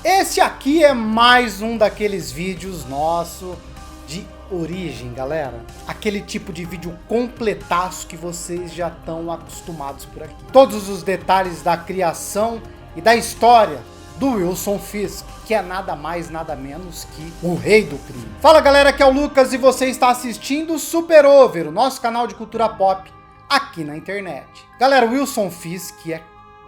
Esse aqui é mais um daqueles vídeos nosso de origem, galera. Aquele tipo de vídeo completaço que vocês já estão acostumados por aqui. Todos os detalhes da criação e da história do Wilson Fisk, que é nada mais, nada menos que o rei do crime. Fala galera, aqui é o Lucas e você está assistindo o Super Over, o nosso canal de cultura pop aqui na internet. Galera, o Wilson Fisk é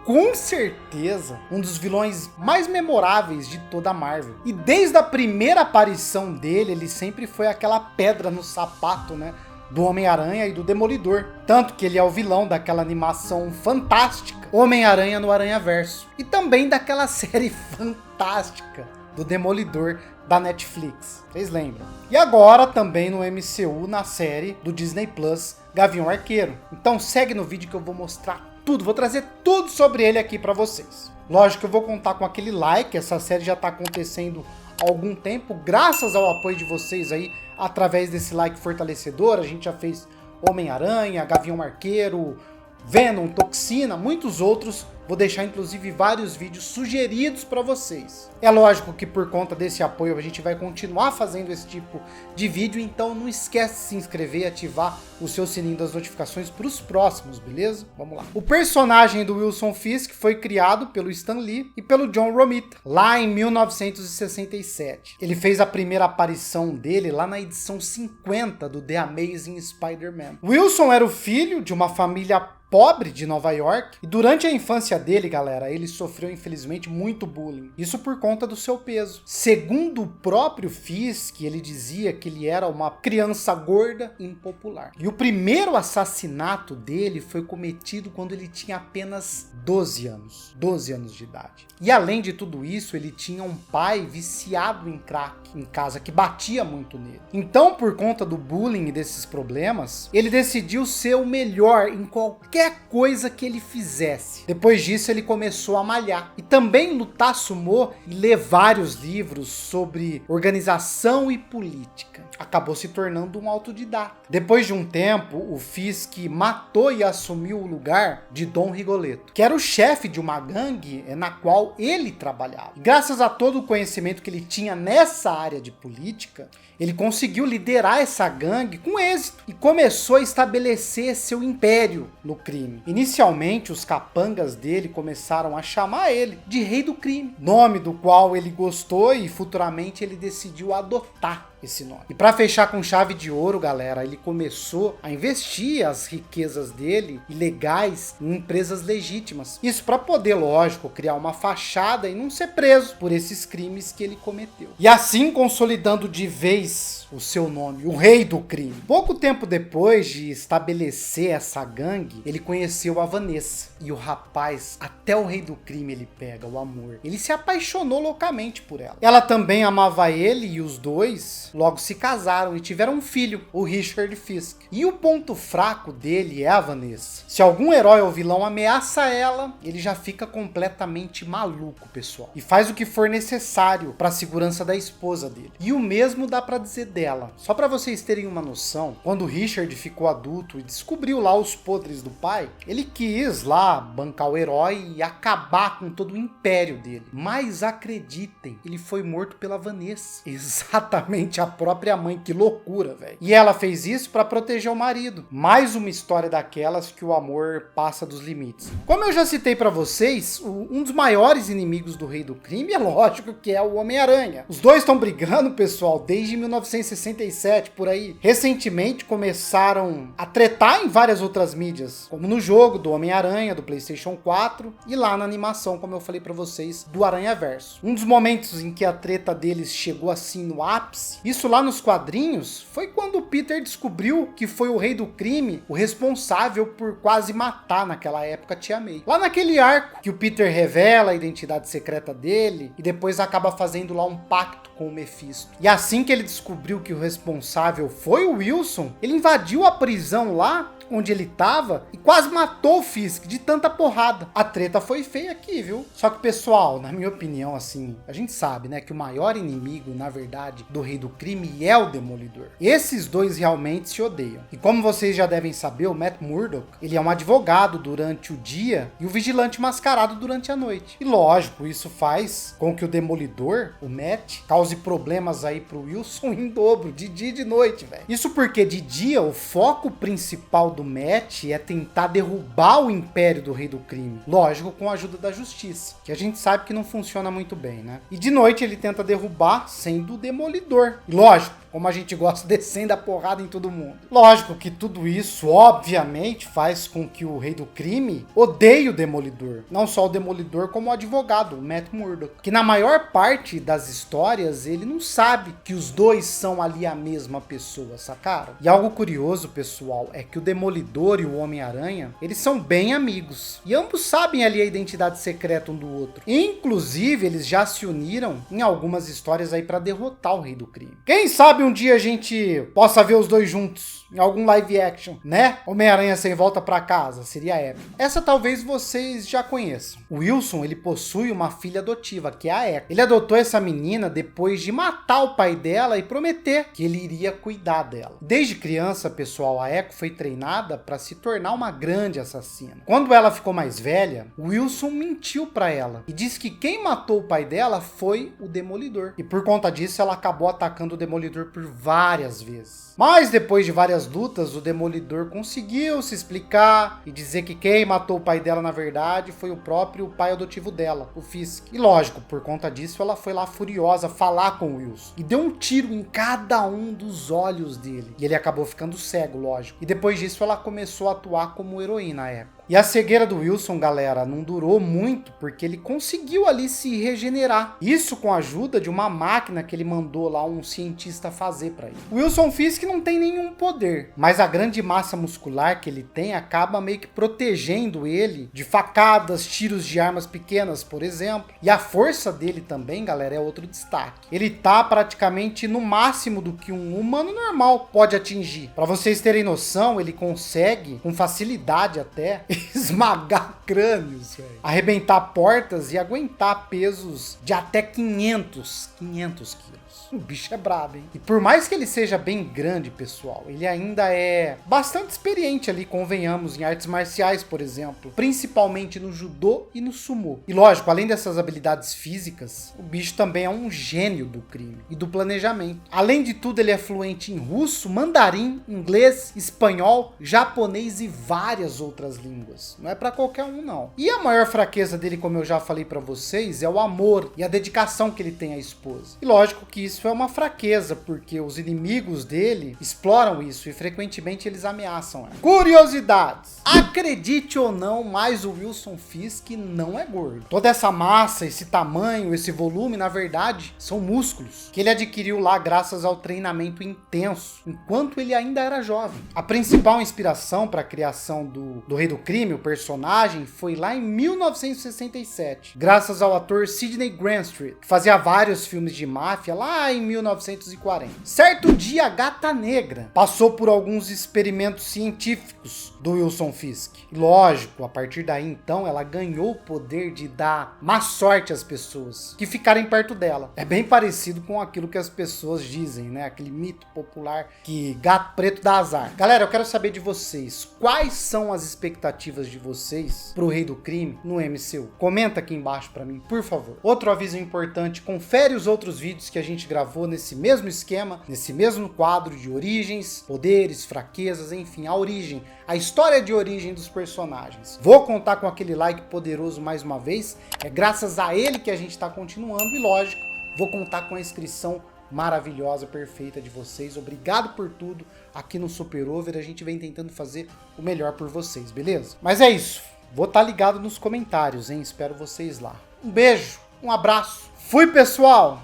com certeza um dos vilões mais memoráveis de toda a Marvel. E desde a primeira aparição dele, ele sempre foi aquela pedra no sapato, né, do Homem-Aranha e do Demolidor. Tanto que ele é o vilão daquela animação fantástica, Homem-Aranha no Aranhaverso. E também daquela série fantástica do Demolidor da Netflix. Vocês lembram? E agora também no MCU, na série do Disney Plus, Gavião Arqueiro. Então segue no vídeo que eu vou mostrar tudo, vou trazer tudo sobre ele aqui pra vocês. Lógico que eu vou contar com aquele like, essa série já tá acontecendo há algum tempo, graças ao apoio de vocês aí, através desse like fortalecedor. A gente já fez Homem-Aranha, Gavião Arqueiro, Venom, Toxina, muitos outros. Vou deixar inclusive vários vídeos sugeridos para vocês. É lógico que por conta desse apoio a gente vai continuar fazendo esse tipo de vídeo, então não esquece de se inscrever e ativar o seu sininho das notificações para os próximos, beleza? Vamos lá. O personagem do Wilson Fisk foi criado pelo Stan Lee e pelo John Romita, lá em 1967. Ele fez a primeira aparição dele lá na edição 50 do The Amazing Spider-Man. Wilson era o filho de uma família pobre de Nova York, e durante a infância dele, galera, ele sofreu infelizmente muito bullying, isso por conta do seu peso. Segundo o próprio Fisk, ele dizia que ele era uma criança gorda e impopular. E o primeiro assassinato dele foi cometido quando ele tinha apenas 12 anos de idade. E além de tudo isso, ele tinha um pai viciado em crack em casa, que batia muito nele. Então, por conta do bullying e desses problemas, ele decidiu ser o melhor em qualquer coisa que ele fizesse. Depois disso, ele começou a malhar e também lutar sumô e ler vários livros sobre organização e política. Acabou se tornando um autodidata. Depois de um tempo, o Fisk matou e assumiu o lugar de Dom Rigoletto, que era o chefe de uma gangue na qual ele trabalhava. E graças a todo o conhecimento que ele tinha nessa área de política, ele conseguiu liderar essa gangue com êxito e começou a estabelecer seu império no crime. Inicialmente, os capangas dele começaram a chamar ele de Rei do Crime, nome do qual ele gostou e futuramente ele decidiu adotar esse nome. E para fechar com chave de ouro, galera, ele começou a investir as riquezas dele ilegais em empresas legítimas. Isso para poder, lógico, criar uma fachada e não ser preso por esses crimes que ele cometeu. E assim consolidando de vez o seu nome, o Rei do Crime. Pouco tempo depois de estabelecer essa gangue, ele conheceu a Vanessa. E o rapaz, até o Rei do Crime ele pega o amor. Ele se apaixonou loucamente por ela. Ela também amava ele e os dois logo se casaram e tiveram um filho, o Richard Fisk. E o ponto fraco dele é a Vanessa. Se algum herói ou vilão ameaça ela, ele já fica completamente maluco, pessoal. E faz o que for necessário para a segurança da esposa dele. E o mesmo dá para dizer dela. Só para vocês terem uma noção, quando o Richard ficou adulto e descobriu lá os podres do pai, ele quis lá bancar o herói e acabar com todo o império dele. Mas acreditem, ele foi morto pela Vanessa. Exatamente a própria mãe, que loucura, velho. E ela fez isso para proteger o marido. Mais uma história daquelas que o amor passa dos limites. Como eu já citei para vocês, um dos maiores inimigos do Rei do Crime é lógico que é o Homem-Aranha. Os dois estão brigando, pessoal, desde 1967, por aí. Recentemente começaram a tretar em várias outras mídias, como no jogo do Homem-Aranha, do PlayStation 4, e lá na animação, como eu falei para vocês, do Aranhaverso. Um dos momentos em que a treta deles chegou assim no ápice, isso lá nos quadrinhos, foi quando o Peter descobriu que foi o Rei do Crime o responsável por quase matar naquela época a Tia May. Lá naquele arco que o Peter revela a identidade secreta dele e depois acaba fazendo lá um pacto com o Mephisto. E assim que ele descobriu que o responsável foi o Wilson, ele invadiu a prisão lá onde ele tava e quase matou o Fisk de tanta porrada. A treta foi feia aqui, viu? Só que, pessoal, na minha opinião, assim, a gente sabe, né, que o maior inimigo, na verdade, do Rei do Crime é o Demolidor. Esses dois realmente se odeiam. E como vocês já devem saber, o Matt Murdock, ele é um advogado durante o dia e o vigilante mascarado durante a noite. E lógico, isso faz com que o Demolidor, o Matt, cause problemas aí pro Wilson em dobro, de dia e de noite, velho. Isso porque de dia o foco principal do Matt é tentar derrubar o império do Rei do Crime. Lógico, com a ajuda da justiça, que a gente sabe que não funciona muito bem, né? E de noite ele tenta derrubar sendo o Demolidor. E lógico, como a gente gosta, descendo a porrada em todo mundo. Lógico que tudo isso, obviamente, faz com que o Rei do Crime odeie o Demolidor. Não só o Demolidor, como o advogado, o Matt Murdock. Que na maior parte das histórias, ele não sabe que os dois são ali a mesma pessoa, sacaram? E algo curioso, pessoal, é que o Demolidor e o Homem-Aranha, eles são bem amigos. E ambos sabem ali a identidade secreta um do outro. Inclusive, eles já se uniram em algumas histórias aí pra derrotar o Rei do Crime. Quem sabe um dia a gente possa ver os dois juntos em algum live action, né? Homem-Aranha sem volta pra casa, seria épico. Essa talvez vocês já conheçam. O Wilson, ele possui uma filha adotiva, que é a Echo. Ele adotou essa menina depois de matar o pai dela e prometer que ele iria cuidar dela. Desde criança, pessoal, a Echo foi treinada para se tornar uma grande assassina. Quando ela ficou mais velha, o Wilson mentiu para ela e disse que quem matou o pai dela foi o Demolidor. E por conta disso, ela acabou atacando o Demolidor por várias vezes. Mas depois de várias lutas, o Demolidor conseguiu se explicar e dizer que quem matou o pai dela, na verdade, foi o próprio pai adotivo dela, o Fisk. E lógico, por conta disso, ela foi lá furiosa falar com o Wilson e deu um tiro em cada um dos olhos dele. E ele acabou ficando cego, lógico. E depois disso, ela começou a atuar como heroína à época. E a cegueira do Wilson, galera, não durou muito, porque ele conseguiu ali se regenerar. Isso com a ajuda de uma máquina que ele mandou lá um cientista fazer para ele. O Wilson Fisk não tem nenhum poder, mas a grande massa muscular que ele tem acaba meio que protegendo ele de facadas, tiros de armas pequenas, por exemplo. E a força dele também, galera, é outro destaque. Ele tá praticamente no máximo do que um humano normal pode atingir. Para vocês terem noção, ele consegue, com facilidade até, esmagar crânios, véio, arrebentar portas e aguentar pesos de até 500 quilos. O bicho é brabo, hein? E por mais que ele seja bem grande, pessoal, ele ainda é bastante experiente ali, convenhamos, em artes marciais, por exemplo. Principalmente no judô e no sumô. E lógico, além dessas habilidades físicas, o bicho também é um gênio do crime e do planejamento. Além de tudo, ele é fluente em russo, mandarim, inglês, espanhol, japonês e várias outras línguas. Não é pra qualquer um, não. E a maior fraqueza dele, como eu já falei pra vocês, é o amor e a dedicação que ele tem à esposa. E lógico que isso é uma fraqueza, porque os inimigos dele exploram isso e frequentemente eles ameaçam ela. Curiosidades. Acredite ou não, mas o Wilson Fisk não é gordo. Toda essa massa, esse tamanho, esse volume, na verdade, são músculos que ele adquiriu lá graças ao treinamento intenso, enquanto ele ainda era jovem. A principal inspiração para a criação do Rei do Crime, o personagem, foi lá em 1967, graças ao ator Sidney Greenstreet, que fazia vários filmes de máfia lá em 1940. Certo dia, a Gata Negra passou por alguns experimentos científicos do Wilson Fisk. E lógico, a partir daí então, ela ganhou o poder de dar má sorte às pessoas que ficarem perto dela. É bem parecido com aquilo que as pessoas dizem, né? Aquele mito popular que gato preto dá azar. Galera, eu quero saber de vocês, quais são as expectativas de vocês pro Rei do Crime no MCU? Comenta aqui embaixo pra mim, por favor. Outro aviso importante, confere os outros vídeos que a gente gravou nesse mesmo esquema, nesse mesmo quadro de origens, poderes, fraquezas, enfim, a origem, a história de origem dos personagens. Vou contar com aquele like poderoso mais uma vez, é graças a ele que a gente está continuando e lógico, vou contar com a inscrição maravilhosa, perfeita de vocês. Obrigado por tudo aqui no Super Over, a gente vem tentando fazer o melhor por vocês, beleza? Mas é isso, vou estar ligado nos comentários, hein? Espero vocês lá. Um beijo, um abraço, fui pessoal!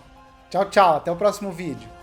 Tchau, tchau, até o próximo vídeo.